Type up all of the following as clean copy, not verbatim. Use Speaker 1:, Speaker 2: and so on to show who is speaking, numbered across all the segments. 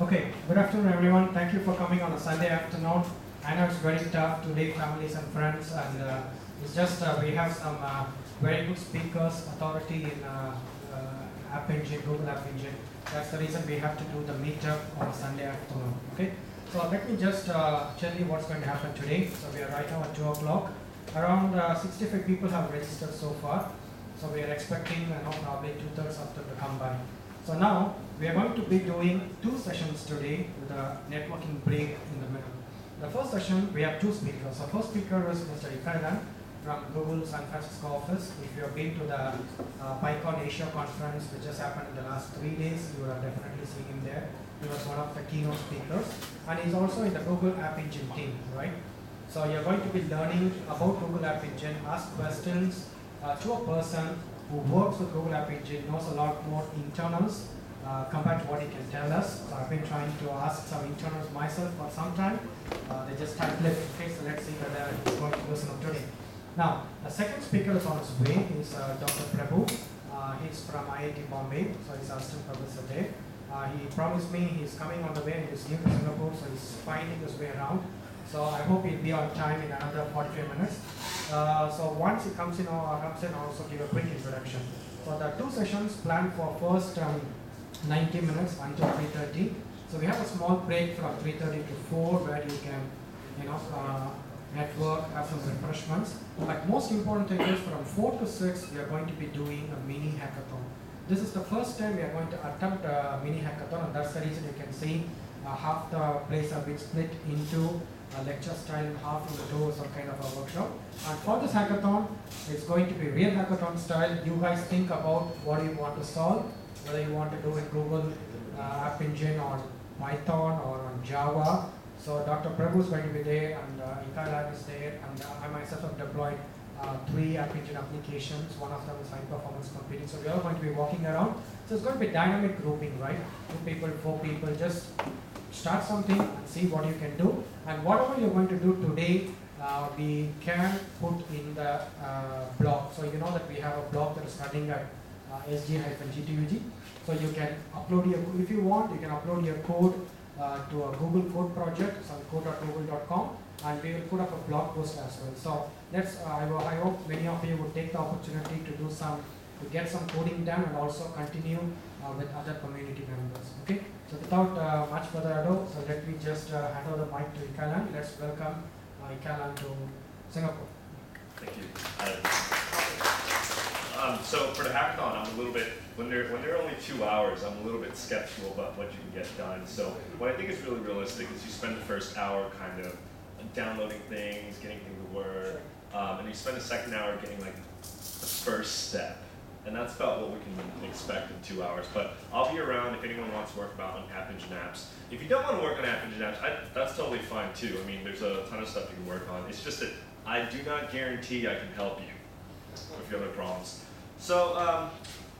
Speaker 1: Okay, good afternoon everyone. Thank you for coming on a Sunday afternoon. I know it's very tough to leave families and friends, and it's just we have some very good speakers, authority in App Engine, Google App Engine. That's the reason we have to do the meetup on a Sunday afternoon. Okay, so let me just tell you what's going to happen today. So we are right now at 2 o'clock. Around 65 people have registered so far. So we are expecting probably 2/3 of them to come by. So now we are going to be doing two sessions today with a networking break in the middle. The first session, we have two speakers. The first speaker is Mr. Ikailan from Google San Francisco office. If you have been to the PyCon Asia conference, which just happened in the last 3 days, you will have definitely seen him there. He was one of the keynote speakers. And he's also in the Google App Engine team, right? So you're going to be learning about Google App Engine, ask questions to a person who works with Google App Engine, knows a lot more internals compared to what he can tell us. So I've been trying to ask some internals myself for some time. They just typed it. Okay, so let's see whether he's going to listen up today. Now, the second speaker is on his way. He's Dr. Prabhu. He's from IIT Bombay, so he's assistant professor there. He promised me he's coming on the way. He's new to Singapore, so he's finding his way around. So I hope he'll be on time in another 45 minutes. So once he comes in, I'll also give a quick introduction. So the two sessions planned for first 90 minutes until 3:30. So we have a small break from 3:30 to 4 where you can, network, have some refreshments. But most important thing is from 4 to 6, we are going to be doing a mini hackathon. This is the first time we are going to attempt a mini hackathon, and that's the reason you can see half the place have been split into a lecture style, half in the door, some kind of a workshop. And for this hackathon, it's going to be real hackathon style. You guys think about what you want to solve, whether you want to do in Google App Engine or Python or on Java. So Dr. Prabhu is going to be there, and Ikailan is there, and I myself have deployed 3 App Engine applications. One of them is high performance computing. So we are going to be walking around. So it's going to be dynamic grouping, right? 2 people, 4 people, just start something and see what you can do. And whatever you're going to do today, we can put in the blog. So you know that we have a blog that is running at sg-gtug. So you can upload your, if you want, you can upload your code to a Google Code project, some code.google.com, and we will put up a blog post as well. So let's, I hope many of you would take the opportunity to do some, to get some coding done and also continue with other community members. Okay. So without much further ado, so let me just hand over the mic to Ikailan. Let's welcome Ikailan to Singapore.
Speaker 2: Thank you. So for the hackathon, I'm a little bit, when they're only 2 hours, I'm a little bit skeptical about what you can get done. So what I think is really realistic is you spend the first hour kind of downloading things, getting things to work, and you spend the second hour getting like the first step. And that's about what we can expect in 2 hours. But I'll be around if anyone wants to work on App Engine apps. If you don't want to work on App Engine apps, that's totally fine too. I mean, there's a ton of stuff you can work on. It's just that I do not guarantee I can help you if you have any problems. So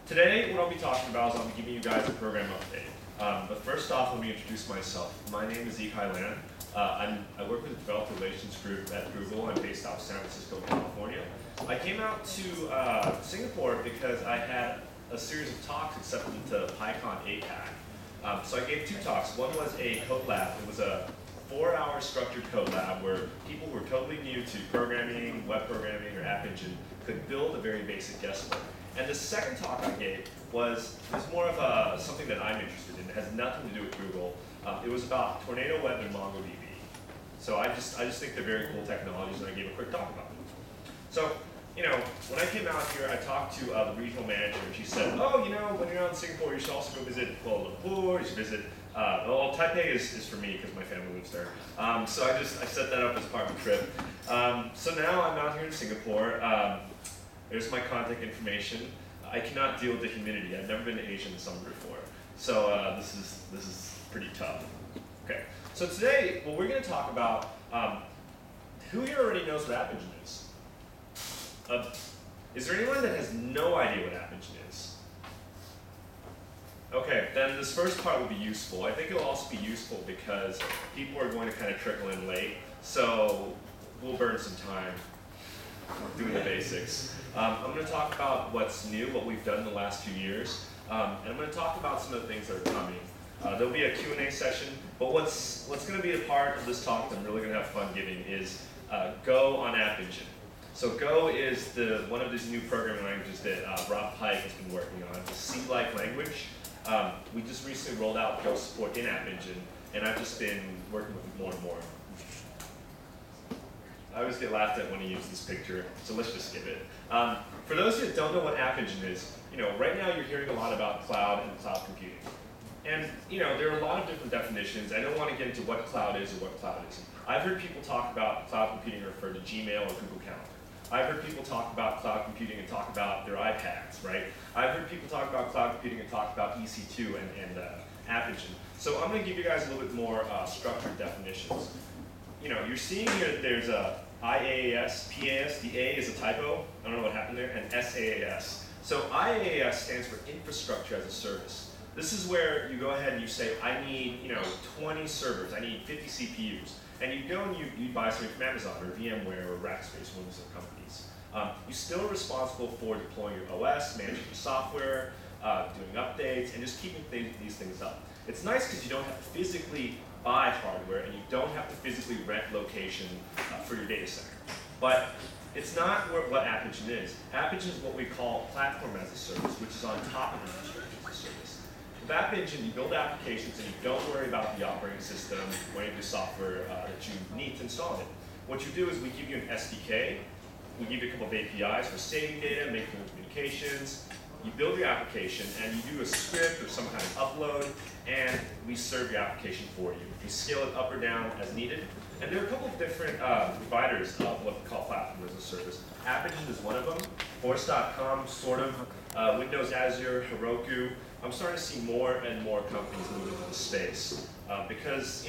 Speaker 2: today, what I'll be talking about is I'll be giving you guys a program update. But first off, let me introduce myself. My name is Ikailan. I work with the Developer Relations Group at Google. I'm based out of San Francisco, California. I came out to Singapore because I had a series of talks accepted to PyCon APAC. So I gave 2 talks. One was a code lab. It was a 4-hour structured code lab where people who were totally new to programming, web programming, or App Engine could build a very basic guest book. And the second talk I gave was more of something that I'm interested in. It has nothing to do with Google. It was about Tornado Web and MongoDB. So I just think they're very cool technologies, and I gave a quick talk about them. So, when I came out here, I talked to the regional manager, and she said, oh, when you're out in Singapore, you should also go visit Kuala Lumpur, you should visit, Taipei is for me, because my family lives there. So I set that up as part of the trip. So now I'm out here in Singapore. There's my contact information. I cannot deal with the humidity. I've never been to Asia in the summer before. So this is pretty tough. Okay, so today, what we're going to talk about, who here already knows what App Engine is? Is there anyone that has no idea what App Engine is? Okay, then this first part will be useful. I think it'll also be useful because people are going to kind of trickle in late, so we'll burn some time doing the basics. I'm going to talk about what's new, what we've done in the last few years, and I'm going to talk about some of the things that are coming. There'll be a Q&A session, but what's going to be a part of this talk that I'm really going to have fun giving is Go on App Engine. So Go is one of these new programming languages that Rob Pike has been working on. It's a C-like language. We just recently rolled out Go support in App Engine, and I've just been working with it more and more. I always get laughed at when I use this picture, so let's just skip it. For those who don't know what App Engine is, right now you're hearing a lot about cloud and cloud computing. And there are a lot of different definitions. I don't want to get into what cloud is or what cloud isn't. I've heard people talk about cloud computing and refer to Gmail or Google Calendar. I've heard people talk about cloud computing and talk about their iPads, right? I've heard people talk about cloud computing and talk about EC2 and App Engine. So I'm going to give you guys a little bit more structured definitions. You're seeing here that there's a IaaS, PaaS, the A is a typo, I don't know what happened there, and SaaS. So IaaS stands for Infrastructure as a Service. This is where you go ahead and you say, I need 20 servers, I need 50 CPUs. And you go and you buy something from Amazon or VMware or Rackspace, one of those companies. You're still responsible for deploying your OS, managing your software, doing updates, and just keeping these things up. It's nice because you don't have to physically buy hardware and you don't have to physically rent location for your data center. But it's not what App Engine is. App Engine is what we call Platform as a Service, which is on top of Infrastructure as a Service. With App Engine, you build applications and you don't worry about the operating system or any of the software that you need to install it. What you do is we give you an SDK, we give you a couple of APIs for saving data, making communications. You build your application and you do a script or some kind of upload, and we serve your application for you. We scale it up or down as needed. And there are a couple of different providers of what we call Platform as a Service. App Engine is one of them. Force.com, sort of. Windows, Azure, Heroku. I'm starting to see more and more companies move into the space because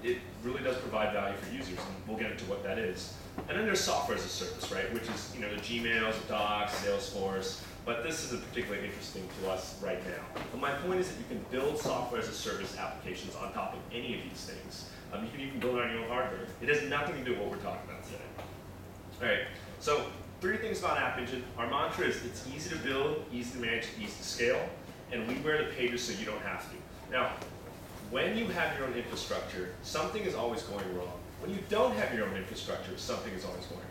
Speaker 2: it really does provide value for users, and we'll get into what that is. And then there's Software as a Service, right? Which is the Gmails, the Docs, Salesforce. But this isn't particularly interesting to us right now. But my point is that you can build software as a service applications on top of any of these things. You can even build it on your own hardware. It has nothing to do with what we're talking about today. All right, so 3 things about App Engine. Our mantra is it's easy to build, easy to manage, easy to scale, and we wear the pages so you don't have to. Now, when you have your own infrastructure, something is always going wrong. When you don't have your own infrastructure, something is always going wrong.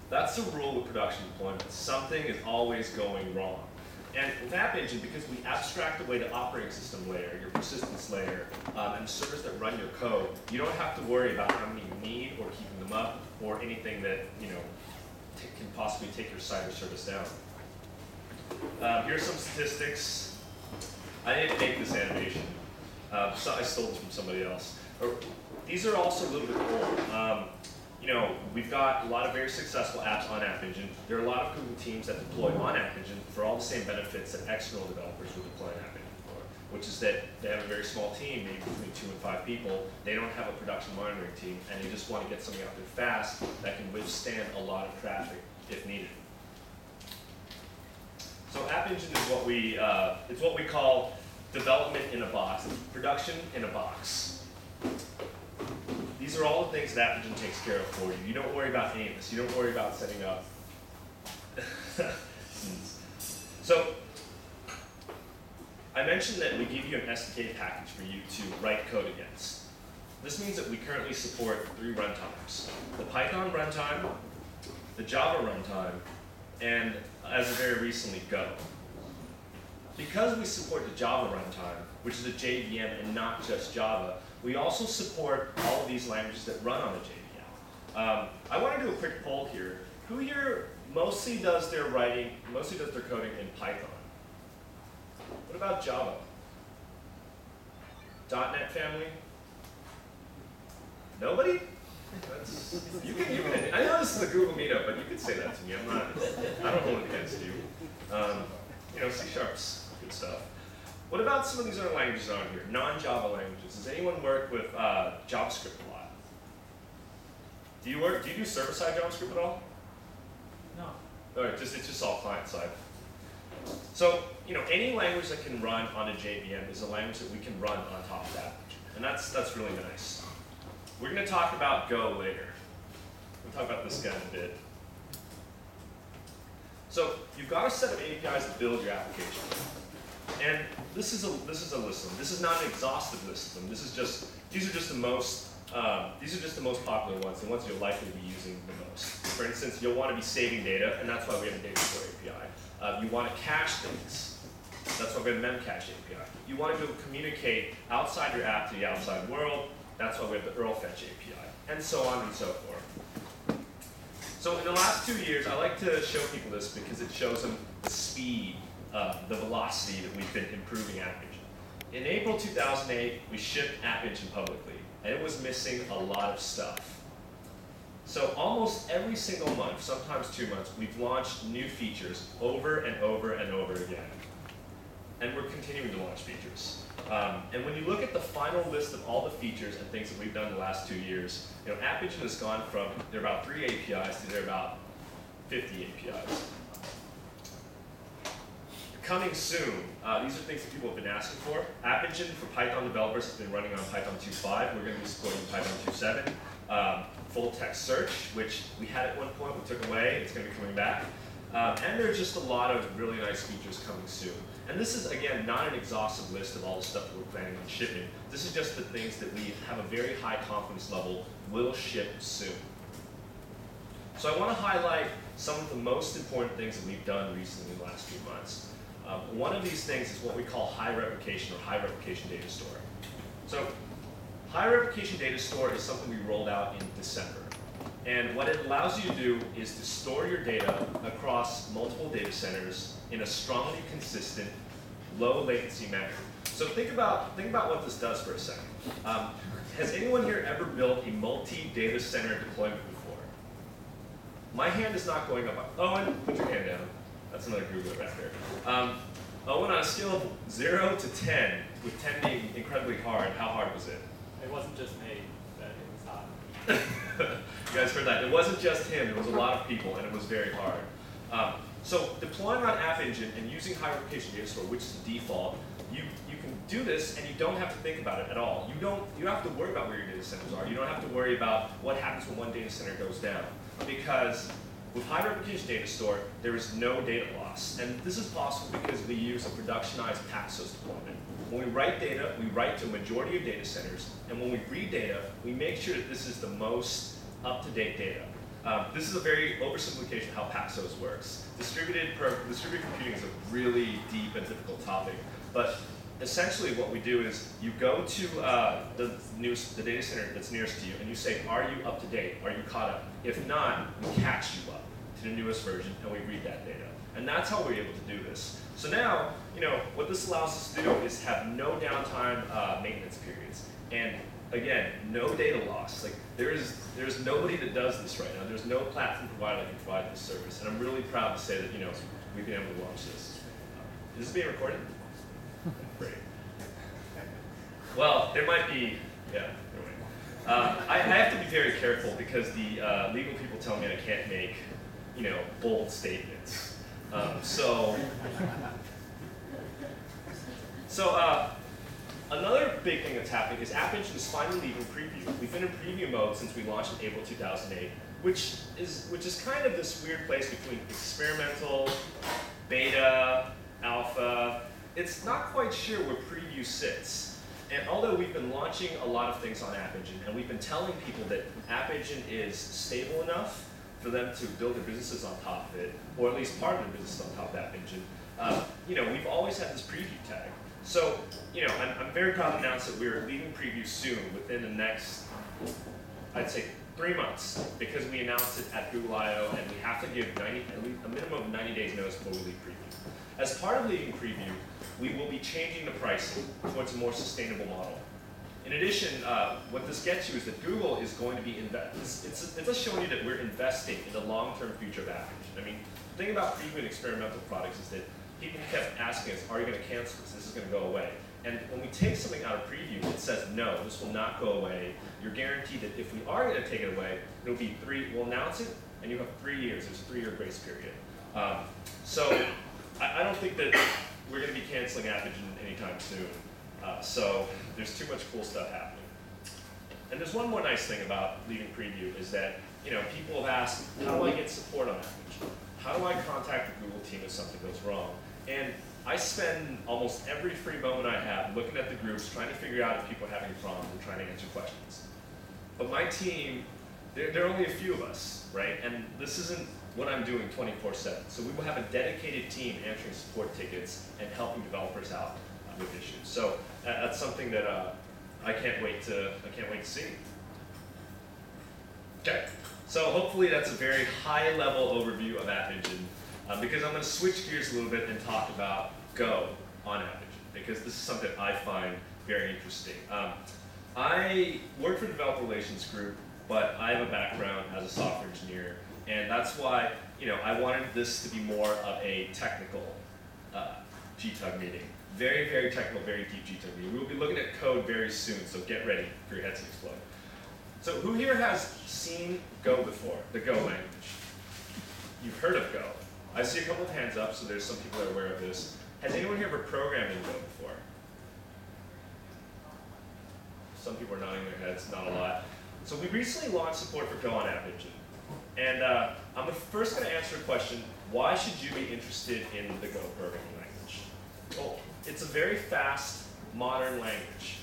Speaker 2: That's the rule with production deployment. Something is always going wrong. And with App Engine, because we abstract away the operating system layer, your persistence layer, and the servers that run your code, you don't have to worry about how many you need or keeping them up or anything that can possibly take your site or service down. Here's some statistics. I didn't make this animation. So I stole this from somebody else. These are also a little bit old. We've got a lot of very successful apps on App Engine. There are a lot of Google teams that deploy on App Engine for all the same benefits that external developers would deploy on App Engine for, which is that they have a very small team, maybe between 2 and 5 people. They don't have a production monitoring team, and they just want to get something out there fast that can withstand a lot of traffic if needed. So App Engine is it's what we call development in a box, production in a box. These are all the things that App Engine takes care of for you. You don't worry about any of this. You don't worry about setting up. So, I mentioned that we give you an SDK package for you to write code against. This means that we currently support 3 runtimes. The Python runtime, the Java runtime, and as of very recently, Go. Because we support the Java runtime, which is a JVM and not just Java, we also support all of these languages that run on the JVM. I want to do a quick poll here. Who here mostly does their coding in Python? What about Java? .NET family? Nobody? You can, I know this is a Google meetup, but you could say that to me. I don't hold it against you. C#'s good stuff. What about some of these other languages on here? Non-Java languages. Does anyone work with JavaScript a lot? Do you do server-side JavaScript at all?
Speaker 1: No.
Speaker 2: All right, it's just all client-side. So, any language that can run on a JVM is a language that we can run on top of that. And that's really nice. We're going to talk about Go later. We'll talk about this guy in a bit. So, you've got a set of APIs to build your application. And this is a list of them. This is not an exhaustive list of them. These are just the most popular ones, the ones you'll likely be using the most. For instance, you'll want to be saving data, and that's why we have a data store API. You want to cache things. That's why we have the Memcache API. You want to be able to communicate outside your app to the outside world. That's why we have the URLFetch API, and so on and so forth. So in the last 2 years, I like to show people this because it shows them the speed, the velocity that we've been improving App Engine. In April 2008, we shipped App Engine publicly, and it was missing a lot of stuff. So almost every single month, sometimes 2 months, we've launched new features over and over and over again. And we're continuing to launch features. And when you look at the final list of all the features and things that we've done in the last 2 years, App Engine has gone from there are about 3 APIs to there are about 50 APIs. Coming soon, these are things that people have been asking for. App Engine for Python developers has been running on Python 2.5. We're going to be supporting Python 2.7. Full text search, which we had at one point, we took away. It's going to be coming back. And there's just a lot of really nice features coming soon. And this is, again, not an exhaustive list of all the stuff that we're planning on shipping. This is just the things that we have a very high confidence level will ship soon. So I want to highlight some of the most important things that we've done recently in the last few months. One of these things is what we call high replication or high replication data store. So high replication data store is something we rolled out in December. And what it allows you to do is to store your data across multiple data centers in a strongly consistent, low latency manner. So think about what this does for a second. Has anyone here ever built a multi-data center deployment before? My hand is not going up. Owen, put your hand down. That's another Googler back there. Owen, on a scale of 0 to 10, with 10 being incredibly hard, how hard was it?
Speaker 3: It wasn't just me, but it was hard.
Speaker 2: You guys heard that. It wasn't just him. It was a lot of people, and it was very hard. So deploying on App Engine and using high replication data store, which is the default, you can do this, and you don't have to think about it at all. You don't have to worry about where your data centers are. You don't have to worry about what happens when one data center goes down, because with high replication data store, there is no data loss. And this is possible because we use a productionized Paxos deployment. When we write data, we write to a majority of data centers, and when we read data, we make sure that this is the most up-to-date data. This is a very oversimplification of how Paxos works. Distributed computing is a really deep and difficult topic, but essentially what we do is you go to the data center that's nearest to you, and you say, are you up to date? Are you caught up? If not, we catch you up to the newest version, and we read that data. And that's how we're able to do this. So now, what this allows us to do is have no downtime maintenance periods. And again, no data loss. Like there's nobody that does this right now. There's no platform provider that can provide this service. And I'm really proud to say that we've been able to launch this. Is this being recorded? Great. Well, there might be, yeah. I have to be very careful because the legal people tell me I can't make, bold statements. Another big thing that's happening is App Engine is finally leaving preview. We've been in preview mode since we launched in April 2008, which is kind of this weird place between experimental, beta, alpha. It's not quite sure where preview sits. And although we've been launching a lot of things on App Engine, and we've been telling people that App Engine is stable enough for them to build their businesses on top of it, or at least part of their business on top of App Engine, we've always had this preview tag. So, I'm very proud to announce that we're leaving preview soon, within the next, I'd say, 3 months, because we announced it at Google I/O, and we have to give a minimum of 90 days notice before we leave preview. As part of leaving preview, we will be changing the pricing towards a more sustainable model. In addition, what this gets you is that Google is going to be it's just showing you that we're investing in the long-term future of App Engine. I mean, the thing about preview and experimental products is that people kept asking us, are you going to cancel this? This is going to go away. And when we take something out of preview, it says, no, this will not go away. You're guaranteed that if we are going to take it away, it'll be we'll announce it, and you have 3 years. There's a 3-year grace period. So I don't think that we're going to be canceling App Engine anytime soon. So there's too much cool stuff happening. And there's one more nice thing about leaving preview is that people have asked, how do I get support on App Engine? How do I contact the Google team if something goes wrong? And I spend almost every free moment I have looking at the groups, trying to figure out if people are having problems and trying to answer questions. But my team, there are only a few of us, right? And this isn't what I'm doing 24/7. So we will have a dedicated team answering support tickets and helping developers out with issues. So that's something that I can't wait to see. Okay, so hopefully that's a very high-level overview of App Engine, because I'm going to switch gears a little bit and talk about Go on App Engine, because this is something I find very interesting. I work for Developer Relations Group, but I have a background as a software engineer, and that's why I wanted this to be more of a technical GTUG meeting. Very, very technical, very deep GTUG meeting. We will be looking at code very soon, so get ready for your heads to explode. So who here has seen Go before, the Go language? You've heard of Go. I see a couple of hands up, so there's some people that are aware of this. Has anyone here ever programmed in Go before? Some people are nodding their heads, not a lot. So we recently launched support for Go on App Engine. And I'm first going to answer a question, why should you be interested in the Go programming language? Well, it's a very fast, modern language.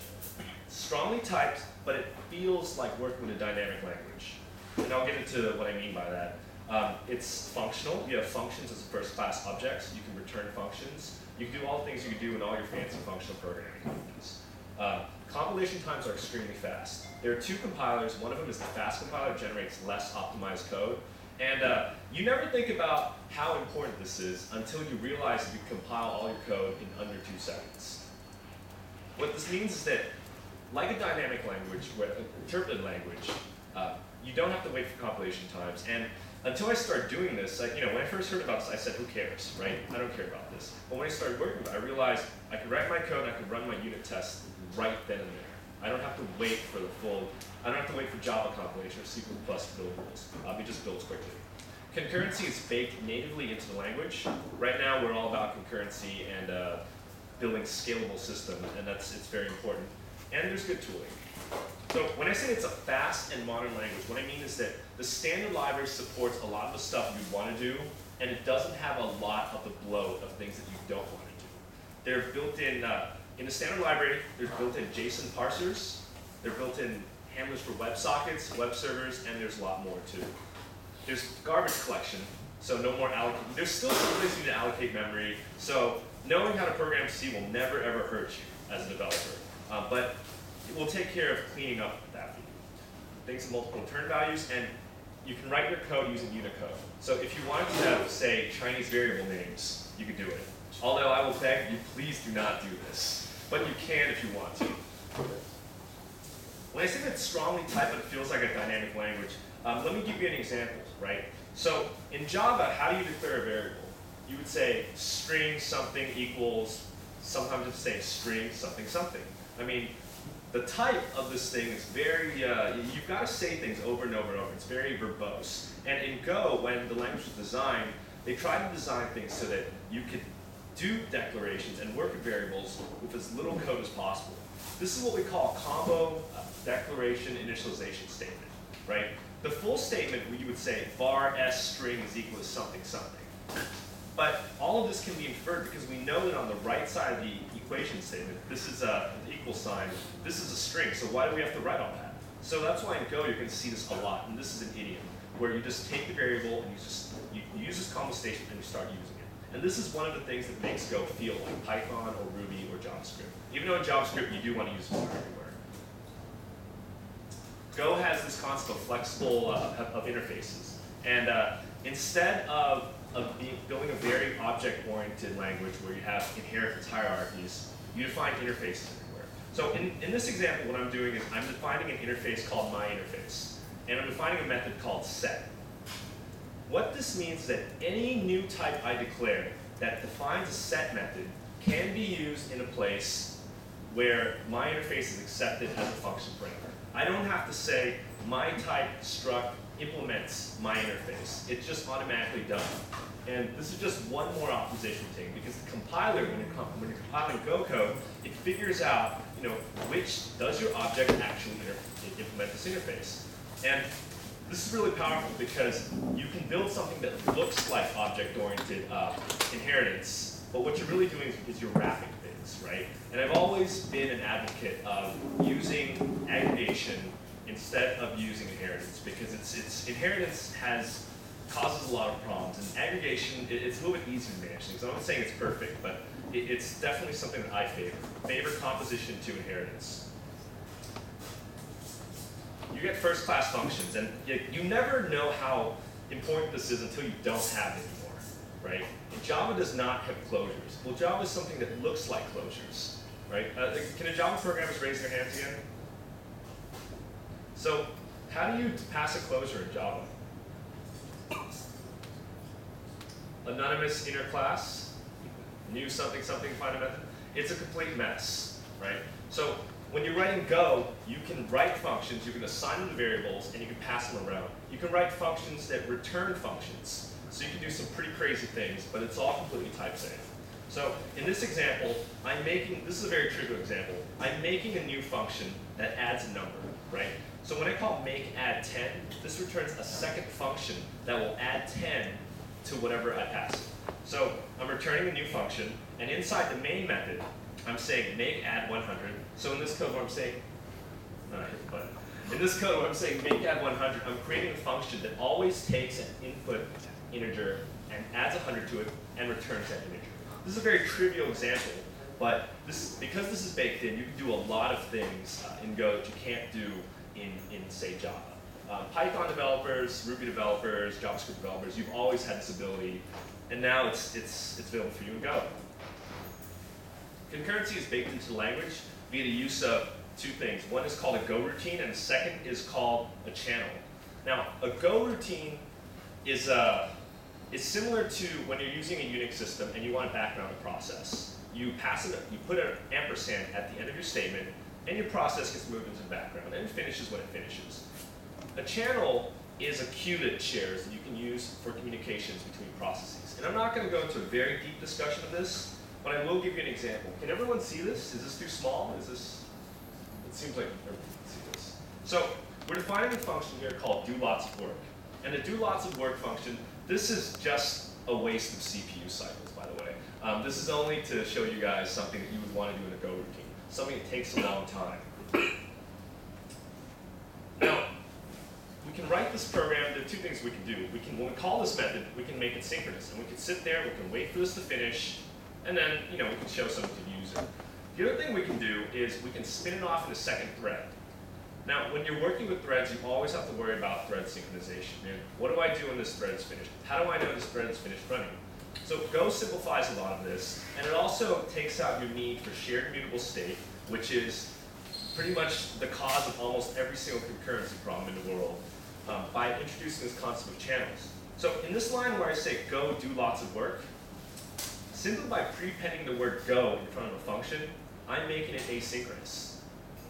Speaker 2: Strongly typed, but it feels like working with a dynamic language. And I'll get into what I mean by that. It's functional. You have functions as first-class objects. You can return functions. You can do all the things you can do in all your fancy functional programming languages. Compilation times are extremely fast. There are two compilers. One of them is the fast compiler, generates less optimized code. And you never think about how important this is until you realize that you compile all your code in under 2 seconds. What this means is that, like a dynamic language, or an interpreted language, you don't have to wait for compilation times. And until I started doing this, when I first heard about this, I said, who cares, right? I don't care about this. But when I started working with it, I realized I could write my code and I could run my unit tests right then and there. I don't have to wait for I don't have to wait for Java compilation or C++ build rules. It just builds quickly. Concurrency is baked natively into the language. Right now, we're all about concurrency and building scalable systems, and it's very important. And there's good tooling. So when I say it's a fast and modern language, what I mean is that the standard library supports a lot of the stuff you want to do, and it doesn't have a lot of the bloat of things that you don't want to do. They're built in the standard library, there's built-in JSON parsers, they're built-in handlers for WebSockets, web servers, and there's a lot more too. There's garbage collection, so no more there's still some ways you need to allocate memory, so knowing how to program C will never ever hurt you as a developer. But it will take care of cleaning up that for you. Things of multiple return values, and you can write your code using Unicode. So if you wanted to have, say, Chinese variable names, you could do it. Although I will beg you, please do not do this. But you can if you want to. When I say that it's strongly typed but it feels like a dynamic language, let me give you an example, right? So in Java, how do you declare a variable? You would say string something equals, sometimes it's say string something something. I mean, the type of this thing is very, you've got to say things over and over and over. It's very verbose. And in Go, when the language was designed, they tried to design things so that you could do declarations and work with variables with as little code as possible. This is what we call a combo declaration initialization statement, right? The full statement, you would say var s string is equal to something something. But all of this can be inferred because we know that on the right side of the equation statement, this is an equal sign, this is a string, so why do we have to write all that? So that's why in Go you're going to see this a lot, and this is an idiom, where you just take the variable and you use this combo statement and you start using it. And this is one of the things that makes Go feel like Python or Ruby or JavaScript. Even though in JavaScript you do want to use it everywhere. Go has this concept of flexible of interfaces. And instead of building a very object-oriented language where you have inheritance hierarchies, you define interfaces everywhere. So in this example, what I'm doing is I'm defining an interface called myInterface. And I'm defining a method called set. What this means is that any new type I declare that defines a set method can be used in a place where myInterface is accepted as a function parameter. I don't have to say myType struct implements myInterface. It's just automatically done. And this is just one more optimization thing because the compiler, when you're compiling Go code, it figures out, which does your object actually implement this interface. And this is really powerful because you can build something that looks like object-oriented inheritance but what you're really doing is you're wrapping things, right? And I've always been an advocate of using aggregation instead of using inheritance, because inheritance causes a lot of problems, and aggregation, it's a little bit easier to manage things. I'm not saying it's perfect, but it's definitely something that I favor. Favor composition to inheritance. You get first-class functions, and you never know how important this is until you don't have it anymore, right? And Java does not have closures. Well, Java is something that looks like closures, right? Can the Java programmers raise their hands again? So, how do you pass a closure in Java? Anonymous inner class, new something something, find a method. It's a complete mess, right? So when you're writing Go, you can write functions, you can assign them to variables, and you can pass them around. You can write functions that return functions. So you can do some pretty crazy things, but it's all completely type safe. So in this example, this is a very trivial example, I'm making a new function that adds a number, right? So when I call make add 10, this returns a second function that will add 10 to whatever I pass. So I'm returning a new function, and inside the main method, I'm saying make add 100. So in this code where I'm saying, in this code where I'm saying make add 100, I'm creating a function that always takes an input integer and adds 100 to it and returns that integer. This is a very trivial example, but because this is baked in, you can do a lot of things in Go that you can't do in say, Java. Python developers, Ruby developers, JavaScript developers, you've always had this ability, and now it's available for you in Go. Concurrency is baked into the language via the use of two things. One is called a Go routine, and the second is called a channel. Now, a Go routine is similar to when you're using a Unix system and you want to background a process. You put an ampersand at the end of your statement, and your process gets moved into the background, and it finishes when it finishes. A channel is a queue that it shares that you can use for communications between processes. And I'm not going to go into a very deep discussion of this, but I will give you an example. Can everyone see this? Is this too small? It seems like everyone can see this. So we're defining a function here called do lots of work. And the do lots of work function, this is just a waste of CPU cycles, by the way. This is only to show you guys something that you would want to do in a Go routine, something that takes a long time. Now, we can write this program. There are two things we can do. When we call this method, we can make it synchronous, and we can sit there, we can wait for this to finish, and then we can show something to the user. The other thing we can do is we can spin it off in a second thread. Now, when you're working with threads, you always have to worry about thread synchronization. What do I do when this thread is finished? How do I know this thread is finished running? So Go simplifies a lot of this, and it also takes out your need for shared immutable state, which is pretty much the cause of almost every single concurrency problem in the world, by introducing this concept of channels. So in this line where I say Go do lots of work, simply by prepending the word Go in front of a function, I'm making it asynchronous.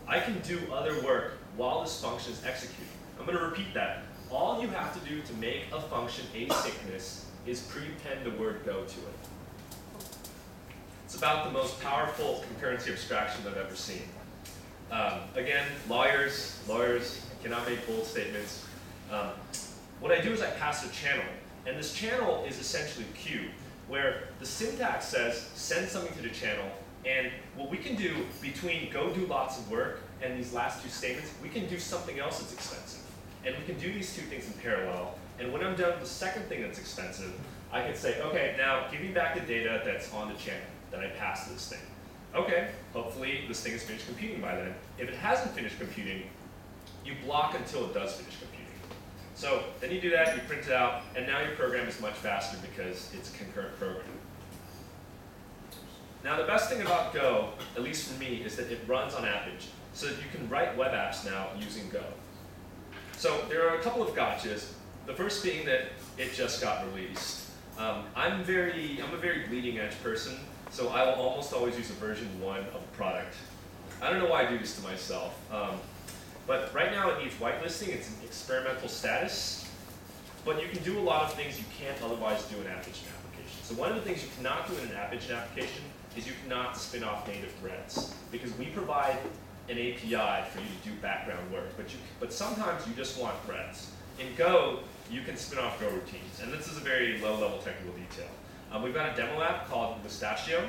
Speaker 2: I can do other work while this function is executing. I'm going to repeat that. All you have to do to make a function asynchronous is prepend the word Go to it. It's about the most powerful concurrency abstraction I've ever seen. Again, lawyers cannot make bold statements. What I do is I pass a channel, and this channel is essentially a queue, where the syntax says send something to the channel, and what we can do between Go do lots of work and these last two statements, we can do something else that's expensive. And we can do these two things in parallel, and when I'm done with the second thing that's expensive, I can say, okay, now give me back the data that's on the channel that I passed to this thing. Okay, hopefully this thing is finished computing by then. If it hasn't finished computing, you block until it does finish computing. So then you do that, you print it out, and now your program is much faster because it's a concurrent program. Now the best thing about Go, at least for me, is that it runs on Appage, so that you can write web apps now using Go. So there are a couple of gotchas. The first being that it just got released. I'm a very bleeding edge person, so I will almost always use a version 1 of a product. I don't know why I do this to myself. But right now it needs whitelisting. It's an experimental status. But you can do a lot of things you can't otherwise do in an Appage application. So one of the things you cannot do in an Appage application is you cannot spin off native threads, because we provide an API for you to do background work. But sometimes you just want threads. In Go, you can spin off Go routines, and this is a very low-level technical detail. We've got a demo app called Mustachio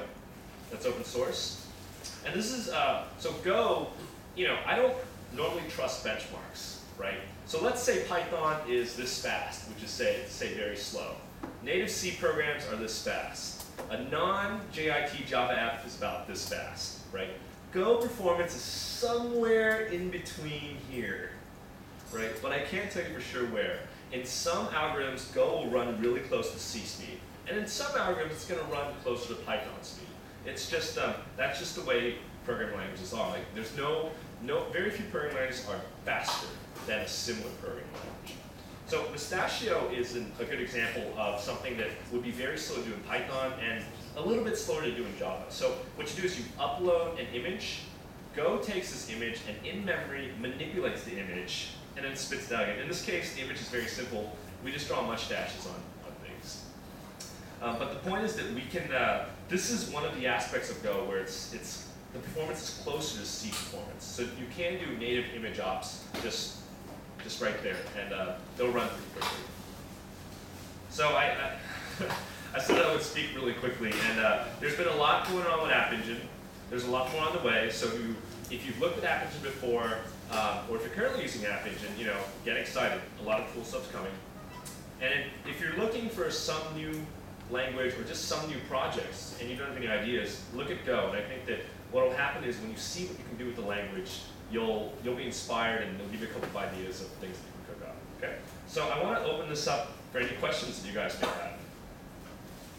Speaker 2: that's open source. And this is, so Go, I don't normally trust benchmarks, right? So let's say Python is this fast, which is say very slow. Native C programs are this fast. A non-JIT Java app is about this fast, right? Go performance is somewhere in between here, right? But I can't tell you for sure where. In some algorithms, Go will run really close to C speed. And in some algorithms, it's going to run closer to Python speed. It's just, that's just the way programming languages are. Like, there's very few programming languages are faster than a similar programming language. So Mustachio is a good example of something that would be very slow to do in Python and a little bit slower to do in Java. So what you do is you upload an image, Go takes this image and in memory manipulates the image and then spits it out again. In this case, the image is very simple. We just draw mustaches on things. But the point is that we can, this is one of the aspects of Go where the performance is closer to C performance. So you can do native image ops just right there, and they'll run pretty quickly. So I said I would speak really quickly, and there's been a lot going on with App Engine. There's a lot more on the way, so if you've looked at App Engine before, or if you're currently using App Engine, get excited. A lot of cool stuff's coming. And if you're looking for some new language or just some new projects, and you don't have any ideas, look at Go. And I think that what will happen is when you see what you can do with the language, you'll be inspired, and they'll give you a couple of ideas of things that you can cook up. Okay? So I want to open this up for any questions that you guys may have.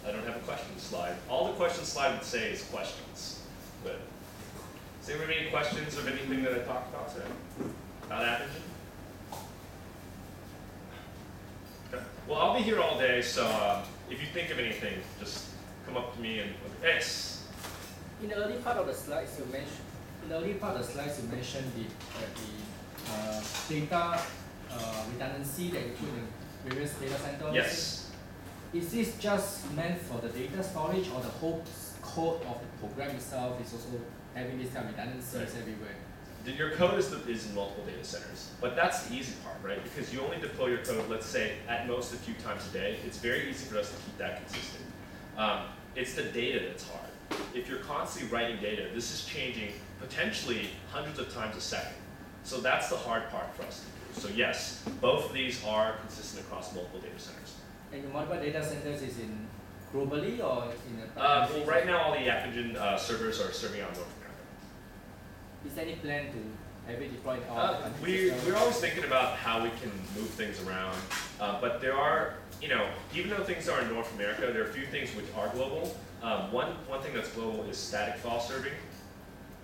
Speaker 2: I don't have a question slide. All the question slide would say is questions. But does anyone have any questions of anything that I talked about today? About App Engine? Okay. Well, I'll be here all day, so if you think of anything, just come up to me and yes.
Speaker 4: In the early part of the slides, you mentioned the data redundancy that you put in various data centers.
Speaker 2: Yes.
Speaker 4: Is this just meant for the data storage, or the whole code of the program itself is also having this kind of redundancies everywhere?
Speaker 2: Your code is in multiple data centers, but that's the easy part, right? Because you only deploy your code, let's say, at most a few times a day. It's very easy for us to keep that consistent. It's the data that's hard. If you're constantly writing data, this is changing potentially hundreds of times a second. So that's the hard part for us to do. So yes, both of these are consistent across multiple data centers.
Speaker 4: And your multiple data centers is in globally or in a
Speaker 2: well, right now all the App Engine servers are serving out North America.
Speaker 4: Is there any plan to have it deployed all the countries?
Speaker 2: We're always thinking about how we can move things around, but there are, even though things are in North America, there are a few things which are global. One thing that's global is static file serving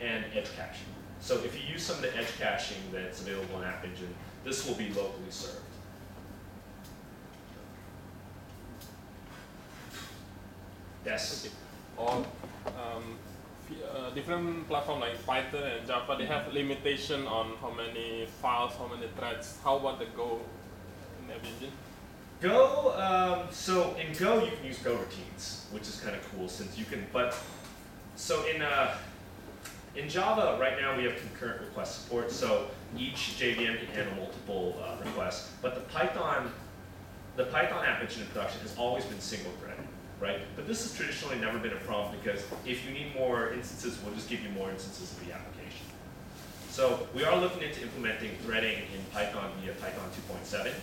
Speaker 2: and edge caching. So if you use some of the edge caching that's available in App Engine, this will be locally served. Yes?
Speaker 5: Or different platforms like Python and Java, they have limitation on how many files, how many threads. How about the Go in App Engine?
Speaker 2: Go, so in Go you can use Go routines, which is kind of cool since you can, so in Java right now we have concurrent request support, so each JVM can handle multiple requests, but the Python App Engine in production has always been single threaded, right? But this has traditionally never been a problem because if you need more instances, we'll just give you more instances of the application. So we are looking into implementing threading in Python via Python 2.7.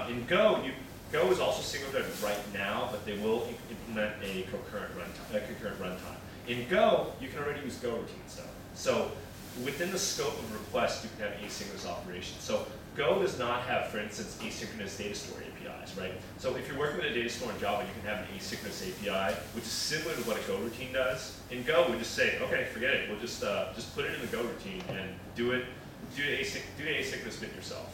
Speaker 2: In Go, Go is also single-threaded right now, but they will implement a concurrent runtime. In Go, you can already use Go routines though. So within the scope of requests, you can have asynchronous operations. So Go does not have, for instance, asynchronous data store APIs, right? So if you're working with a data store in Java, you can have an asynchronous API, which is similar to what a Go routine does. In Go, we just say, okay, forget it. We'll just put it in the Go routine and do the asynchronous bit yourself.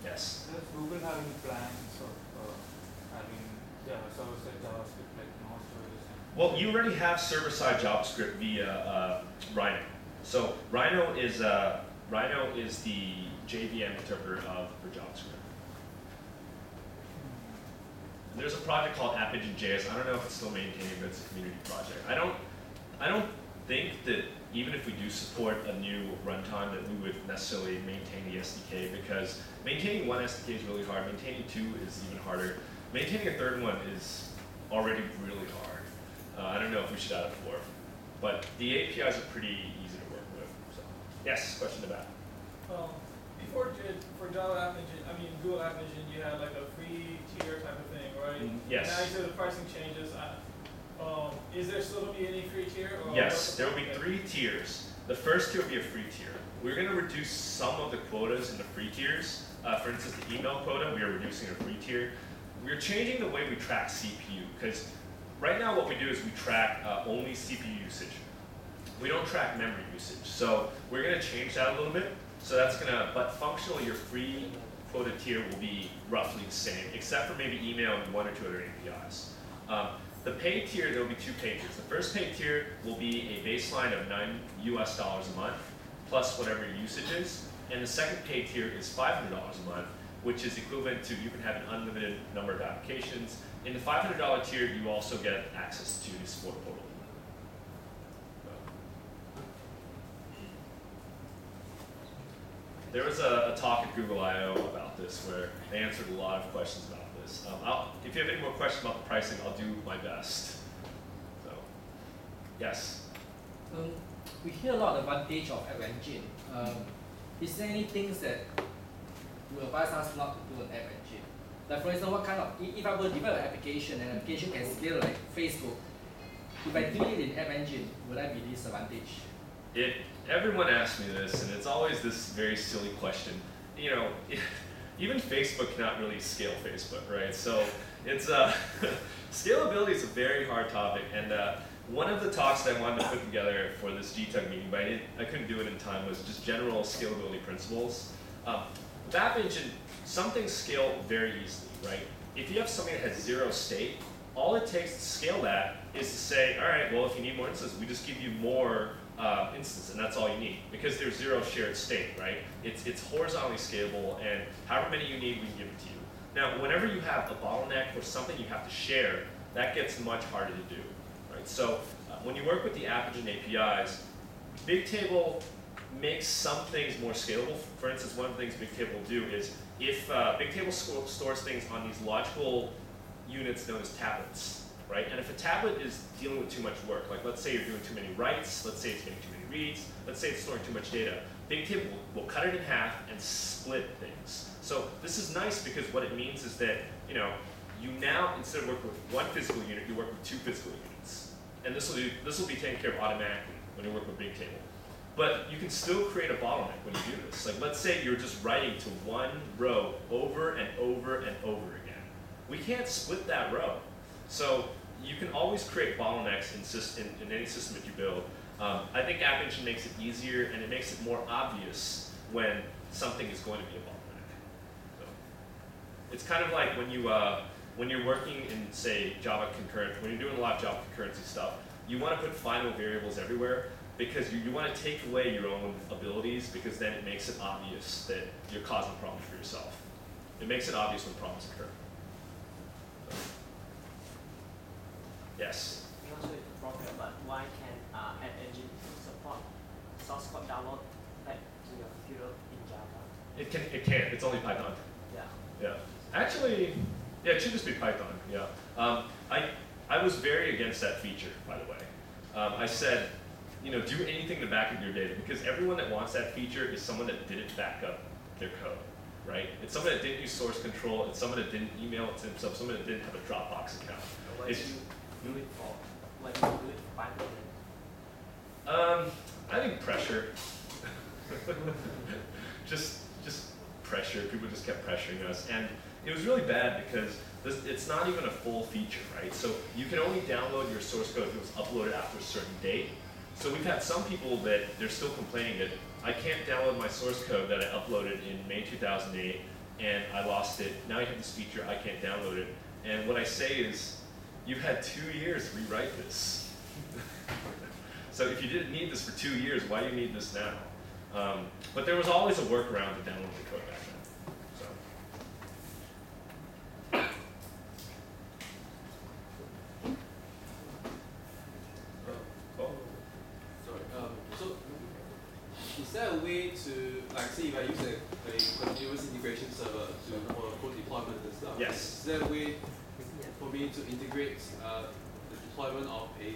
Speaker 2: Yes.
Speaker 3: Does Google have any plans of having server-side JavaScript like Node.js?
Speaker 2: Well, you already have server-side JavaScript via Rhino. So Rhino is the JVM interpreter for JavaScript. And there's a project called App Engine JS. I don't know if it's still maintained, but it's a community project. I don't think that even if we do support a new runtime that we would necessarily maintain the SDK, because maintaining one SDK is really hard. Maintaining two is even harder. Maintaining a third one is already really hard. I don't know if we should add a fourth, but the APIs are pretty easy to work with. So, yes, question about.
Speaker 6: Before for Java App Engine, I mean Google App Engine, you had like a free tier type of thing, right?
Speaker 2: Yes.
Speaker 6: Now you said the pricing changes. Is there still going to be any free tier? Or
Speaker 2: Yes, there will be 3 tiers. The first tier will be a free tier. We're going to reduce some of the quotas in the free tiers. For instance, the email quota, we are reducing a free tier. We're changing the way we track CPU, because right now what we do is we track only CPU usage. We don't track memory usage. So we're going to change that a little bit. So that's going to, but functionally your free quota tier will be roughly the same, except for maybe email and 1 or 2 other APIs. The paid tier, there will be 2 paid tiers. The first paid tier will be a baseline of $9 a month, plus whatever your usage is. And the second paid tier is $500 a month, which is equivalent to you can have an unlimited number of applications. In the $500 tier, you also get access to the support portal. There was a talk at Google I/O about this where they answered a lot of questions about this. If you have any more questions about the pricing, I'll do my best. So, yes?
Speaker 4: We hear a lot of advantage of App Engine. Is there any things that will advise us not to do an App Engine? Like for example, what kind of, if I were to develop an application and an application can scale like Facebook, if I do it in App Engine, would I be disadvantaged?
Speaker 2: Everyone asks me this, and it's always this very silly question. You know, even Facebook cannot really scale Facebook, right? So it's scalability is a very hard topic, and one of the talks that I wanted to put together for this GTUG meeting, but I couldn't do it in time, was just general scalability principles. With App Engine, some things scale very easily, right? If you have something that has 0 state, all it takes to scale that is to say, all right, well, if you need more instances, we just give you more instances, and that's all you need, because there's 0 shared state, right? It's horizontally scalable, and however many you need, we can give it to you. Now, whenever you have a bottleneck or something you have to share, that gets much harder to do, right? So when you work with the App Engine APIs, Bigtable makes some things more scalable. For instance, one of the things Bigtable will do is if Bigtable stores things on these logical units known as tablets, right? And if a tablet is dealing with too much work, like let's say you're doing too many writes, let's say it's getting too many reads, let's say it's storing too much data, Bigtable will cut it in half and split things. So this is nice because what it means is that, you know, you now, instead of working with 1 physical unit, you work with 2 physical units. And this will be taken care of automatically when you work with Bigtable. But you can still create a bottleneck when you do this. Like let's say you're just writing to 1 row over and over and over again. We can't split that row. So you can always create bottlenecks in any system that you build. I think App Engine makes it easier, and it makes it more obvious when something is going to be a bottleneck. So it's kind of like when you're working in, say, Java concurrent, when you're doing a lot of Java concurrency stuff, you want to put final variables everywhere because you want to take away your own abilities, because then it makes it obvious that you're causing problems for yourself. It makes it obvious when problems occur. So. Yes?
Speaker 7: I'm not sure if it's broken, but why can App Engine support source code download back to your computer in Java?
Speaker 2: It can. It's only Python.
Speaker 7: Yeah.
Speaker 2: Yeah. Actually, yeah, it should just be Python. Yeah. I was very against that feature, by the way. I said, you know, do anything to back up your data, because everyone that wants that feature is someone that didn't back up their code, right? It's someone that didn't use source control. It's someone that didn't email it to himself. Someone that didn't have a Dropbox account.
Speaker 7: Why do you do it for Python?
Speaker 2: I think pressure. just pressure. People just kept pressuring us, and it was really bad because it's not even a full feature, right? So you can only download your source code if it was uploaded after a certain date. So we've had some people that they're still complaining that I can't download my source code that I uploaded in May 2008, and I lost it. Now you have this feature, I can't download it. And what I say is, you've had 2 years to rewrite this. So if you didn't need this for 2 years, why do you need this now? But there was always a workaround to download the code back then. So.
Speaker 8: So is there a way to, like, say if I use a continuous integration server to for code deployment and stuff?
Speaker 2: Yes.
Speaker 8: Is there a way me to integrate the deployment of a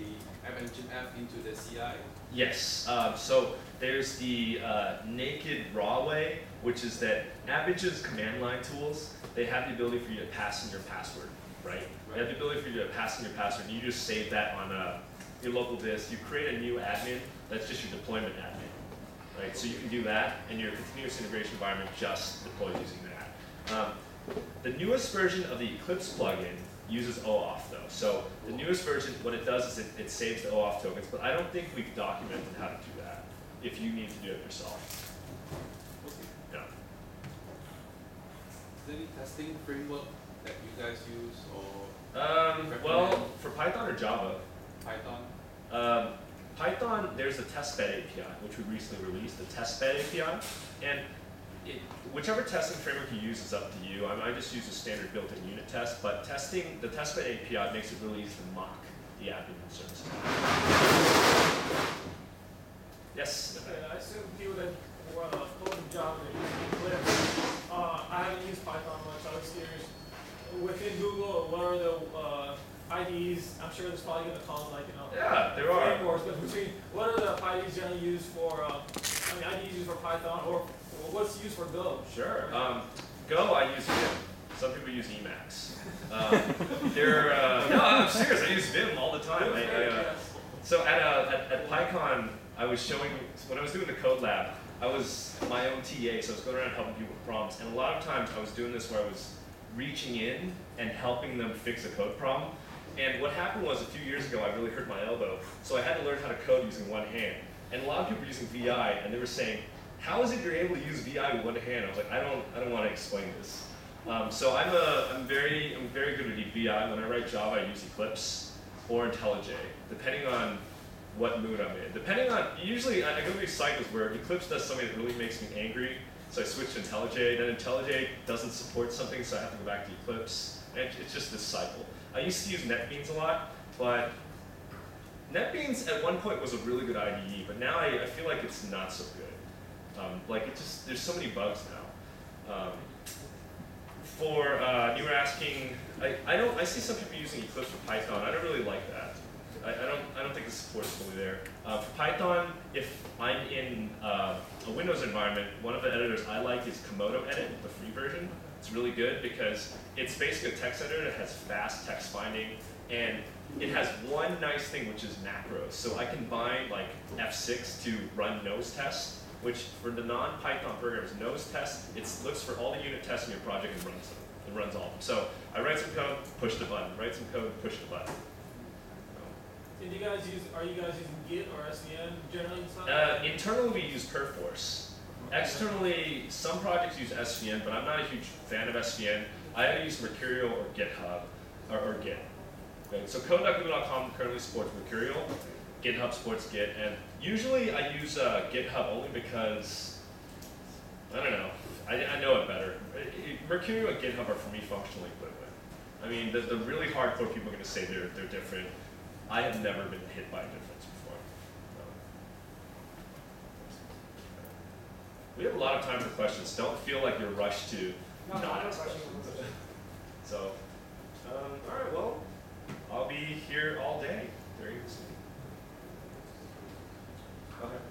Speaker 8: App Engine app into the CI?
Speaker 2: Yes. So there's the naked raw way, which is that App Engine's command line tools, they have the ability for you to pass in your password, right? They have the ability for you to pass in your password, and you just save that on your local disk. You create a new admin, that's just your deployment admin, right? So you can do that, and your continuous integration environment just deploys using that. The newest version of the Eclipse plugin uses OAuth though. So the newest version, what it does is it saves the OAuth tokens, but I don't think we've documented how to do that if you need to do it yourself.
Speaker 8: Okay.
Speaker 2: Yeah.
Speaker 8: Is there any testing framework that you guys use or
Speaker 2: Well, for Python or Java,
Speaker 8: Python?
Speaker 2: Python, there's a testbed API, which we recently released, the testbed API, and whichever testing framework you use is up to you. I just use a standard built-in unit test, but the testbed API makes it really easy to mock the app engine services. Yes?
Speaker 6: I assume people that code in Java are using Eclipse. I haven't used Python much. I was curious. Within Google, what are the IDEs? I'm sure there's probably going to call like
Speaker 2: Yeah, there are.
Speaker 6: frameworks, but what are the IDEs generally used for? IDEs used for Python, or what's used for Go?
Speaker 2: Sure. Go, I use Vim. Some people use Emacs. No, I'm serious. I use Vim all the time. So at PyCon, I was showing, when I was doing the code lab, I was my own TA, so I was going around helping people with problems. And a lot of times I was doing this where I was reaching in and helping them fix a code problem. And what happened was a few years ago, I really hurt my elbow, so I had to learn how to code using one hand. And a lot of people were using VI, and they were saying, how is it you're able to use VI with one hand? I was like, I don't want to explain this. So I'm very good with VI. When I write Java, I use Eclipse or IntelliJ, depending on what mood I'm in. Usually I go through these cycles where Eclipse does something that really makes me angry, so I switch to IntelliJ, then IntelliJ doesn't support something, so I have to go back to Eclipse. And it's just this cycle. I used to use NetBeans a lot, but NetBeans at one point was a really good IDE, but now I feel like it's not so good. There's so many bugs now. You were asking, I see some people using Eclipse for Python. I don't really like that. I don't think the support is fully there. For Python, if I'm in a Windows environment, one of the editors I like is Komodo Edit, the free version. It's really good because it's basically a text editor that has fast text finding, and it has one nice thing, which is macros. So I can bind like F6 to run nose tests, which for the non-Python programs, nose test, it looks for all the unit tests in your project and runs them. It runs all of them. So I write some code, push the button. Write some code, push the button.
Speaker 6: And are you guys using Git or SVN generally inside?
Speaker 2: Internally, we use Perforce. Externally, some projects use SVN, but I'm not a huge fan of SVN. I either use Mercurial or GitHub, or Git. Okay? So code.google.com currently supports Mercurial. GitHub supports Git, and usually I use GitHub only because, I don't know, I know it better. Mercurial and GitHub are for me functionally equivalent. I mean, the really hardcore people are going to say they're different. I have never been hit by a difference before. We have a lot of time for questions. Don't feel like you're rushed to not ask questions. So, all right, well, I'll be here all day during this meeting. Okay.